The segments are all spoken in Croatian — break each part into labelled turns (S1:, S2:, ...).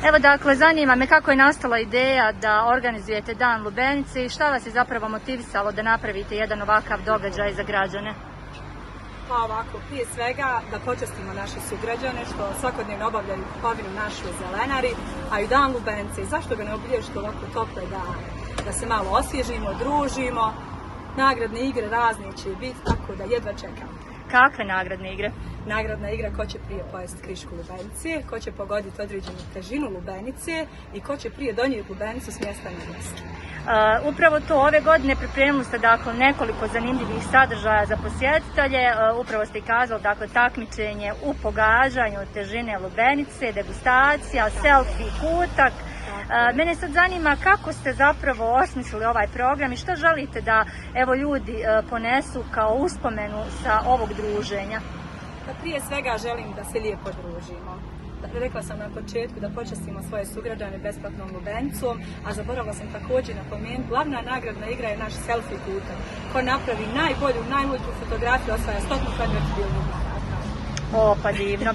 S1: Evo dakle, zanima me kako je nastala ideja da organizujete Dan lubenice i šta vas je zapravo motivisalo da napravite jedan ovakav događaj za građane?
S2: Pa ovako, prije svega da počastimo naše sugrađane što svakodnevno obavljaju kupovinu našu zelenari, a i Dan lubenice. Zašto ga ne obilježiti ovako tople dane? Da se malo osvježimo, družimo, nagradne igre razne će biti, tako da jedva čekam.
S1: Kakve nagradne igre?
S2: Nagradna igra ko će prije pojesti krišku lubenice, ko će pogoditi određenu težinu lubenice i ko će prije donijeti lubenicu s mjesta na mjesto.
S1: Upravo to, ove godine pripremili ste dakle nekoliko zanimljivih sadržaja za posjetitelje, upravo ste i kazali dakle takmičenje u pogađanju težine lubenice, degustacija, selfie kutak. Mene sad zanima kako ste zapravo osmislili ovaj program i što želite da evo ljudi ponesu kao uspomenu sa ovog druženja?
S2: Pa prije svega želim da se lijepo družimo. Rekla sam na početku da počastimo svoje sugrađane besplatnom lubenicom, a zaboravila sam također napomenuti, glavna nagradna igra je naš selfie kutak. Ko napravi najbolju, najluđu fotografiju osvaja 100 konvertibilnih maraka.
S1: O, pa divno.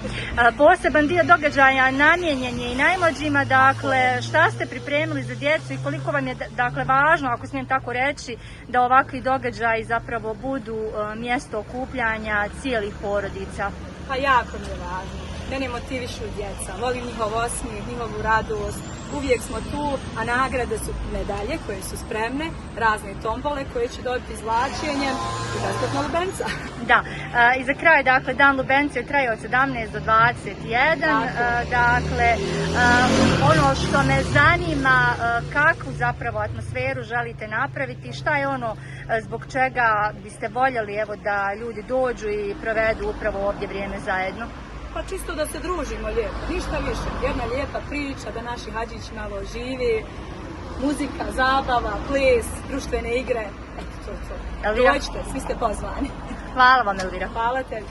S1: Poseban dio događaja namijenjen je i najmlađima, dakle šta ste pripremili za djecu i koliko vam je dakle važno, ako smijem tako reći, da ovakvi događaji zapravo budu mjesto okupljanja cijelih porodica?
S2: Pa jako mi je važno. Mene motivišu djeca, volim njihov osmijeh, njihovu radost, uvijek smo tu, a nagrade su medalje koje su spremne, razne tombole koje će dobiti izvlačenjem i besplatna lubenica.
S1: Da, i za kraj, dakle, Dan lubenice traje od 17 do 21, dakle, ono što me zanima, kakvu zapravo atmosferu želite napraviti, šta je ono zbog čega biste voljeli evo da ljudi dođu i provedu upravo ovdje vrijeme zajedno?
S2: Pa čisto da se družimo lijepo, ništa više. Jedna lijepa priča, da naši hađići malo živi, muzika, zabava, ples, društvene igre, eto to. Dođite, svi ste pozvani.
S1: Hvala vam, Elvira.
S2: Hvala tebi.